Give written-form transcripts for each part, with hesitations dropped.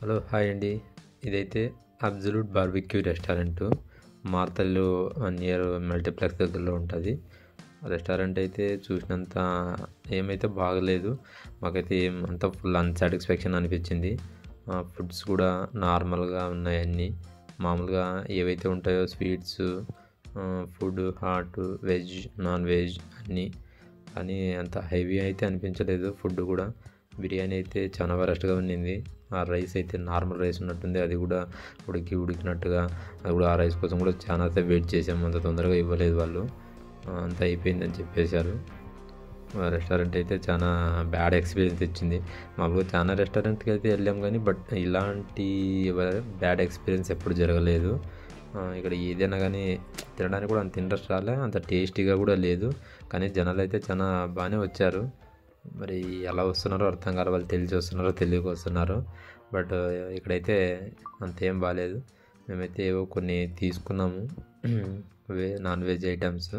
Hello hi అండి. ఇదైతే Absolute Barbecue restaurant Marathahalli near multiplex దగ్గరలో ఉంటుంది. రెస్టారెంట్ అయితే చూసినంత ఏమైతే బాగలేదు, మాకైతే అంత ఫుల్ అన్సాటిస్ఫాక్షన్ అనిపించింది. ఫుడ్స్ కూడా నార్మల్గా ఉన్నాయి, అన్నీ మామూలుగా ఏవైతే ఉంటాయో sweets, food hot, veg, non veg అన్నీ, కానీ అంత హెవీ అయితే అనిపించలేదు. ఫుడ్ కూడా బిర్యానీ అయితే చాలా వరస్ట్గా ఉండింది. ఆ రైస్ అయితే నార్మల్ రైస్ ఉన్నట్టుంది, అది కూడా ఉడికినట్టుగా. అది కూడా ఆ రైస్ కోసం కూడా చాలా సేపు వెయిట్ చేసాము, అంత తొందరగా ఇవ్వలేదు వాళ్ళు. అంత అయిపోయిందని చెప్పేశారు. రెస్టారెంట్ అయితే చాలా బ్యాడ్ ఎక్స్పీరియన్స్ ఇచ్చింది. మామూలుగా చాలా రెస్టారెంట్కి అయితే వెళ్ళాం కానీ బట్ ఇలాంటి బ్యాడ్ ఎక్స్పీరియన్స్ ఎప్పుడు జరగలేదు. ఇక్కడ ఏదైనా కానీ తినడానికి కూడా అంత ఇంట్రెస్ట్ రాలే, అంత టేస్టీగా కూడా లేదు. కానీ జనాలు అయితే చాలా బాగానే వచ్చారు. మరి ఎలా వస్తున్నారో అర్థం కాదు, వాళ్ళు తెలిసి వస్తున్నారో తెలియక వస్తున్నారో. బట్ ఇక్కడైతే అంతేం బాగాలేదు. మేమైతే ఏవో కొన్ని తీసుకున్నాము నాన్ వెజ్ ఐటమ్స్,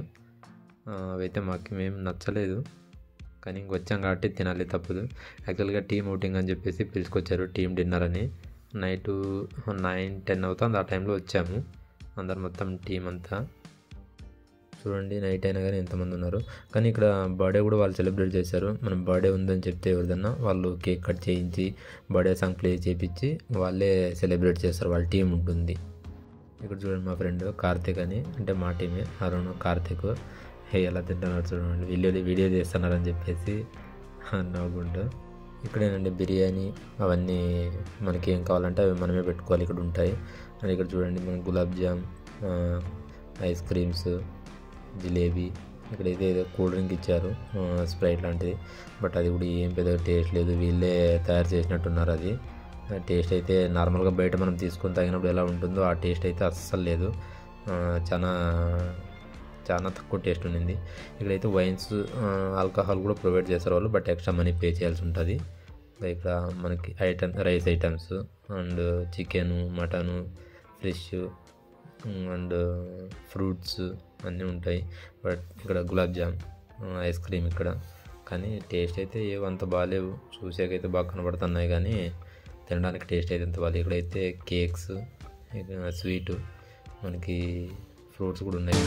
అవైతే మేము నచ్చలేదు. కానీ ఇంకొచ్చాం కాబట్టి తినాలి, తప్పదు. యాక్చువల్గా టీమ్ అవుటింగ్ అని చెప్పేసి పిలుచుకొచ్చారు, టీమ్ డిన్నర్ అని. నైట్ 9-10 అవుతుంది, ఆ టైంలో వచ్చాము అందరు, మొత్తం టీం అంతా. చూడండి నైట్ అయినా కానీ ఎంతమంది ఉన్నారు. కానీ ఇక్కడ బర్త్డే కూడా వాళ్ళు సెలబ్రేట్ చేశారు. మనం బర్త్డే ఉందని చెప్తే ఎవరిదన్నా వాళ్ళు కేక్ కట్ చేయించి బర్త్డే సాంగ్ ప్లే చేయించి వాళ్ళే సెలబ్రేట్ చేస్తారు, వాళ్ళ టీం ఉంటుంది. ఇక్కడ చూడండి మా ఫ్రెండ్ కార్తిక్ అని, అంటే మా టీమే, అరుణ్ కార్తిక్ ఎలా తింటున్నారు చూడండి, వీడియో చేస్తున్నారని చెప్పేసి నవ్వుకుంటూ. ఇక్కడేనండి బిర్యానీ అవన్నీ మనకి ఏం కావాలంటే అవి మనమే పెట్టుకోవాలి, ఇక్కడ ఉంటాయి. అండ్ ఇక్కడ చూడండి మనకి గులాబ్ జామ్, ఐస్ క్రీమ్స్, జిలేబీ. ఇక్కడైతే ఏదో కూల్ డ్రింక్ ఇచ్చారు, స్ప్రైట్ లాంటిది, బట్ అది కూడా ఏం పెద్దగా టేస్ట్ లేదు, వీళ్ళే తయారు చేసినట్టున్నారు. అది టేస్ట్ అయితే నార్మల్గా బయట మనం తీసుకొని తాగినప్పుడు ఎలా ఉంటుందో ఆ టేస్ట్ అయితే అస్సలు లేదు, చాలా చాలా తక్కువ టేస్ట్ ఉండింది. ఇక్కడైతే వైన్స్, ఆల్కహాల్ కూడా ప్రొవైడ్ చేస్తారు వాళ్ళు, బట్ ఎక్స్ట్రా మనీ పే చేయాల్సి ఉంటుంది. ఇక్కడ మనకి rice items and chicken, mutton, fish and fruits అన్నీ ఉంటాయి. బట్ ఇక్కడ గులాబ్ జామ్, ఐస్ క్రీమ్ ఇక్కడ. కానీ టేస్ట్ అయితే ఏవంత బాగాలేవు, చూసాకైతే బాగా కనబడుతున్నాయి కానీ తినడానికి టేస్ట్ అయితే అంత బాగాలేదు. ఇక్కడైతే కేక్స్, స్వీటు, మనకి ఫ్రూట్స్ కూడా ఉన్నాయి.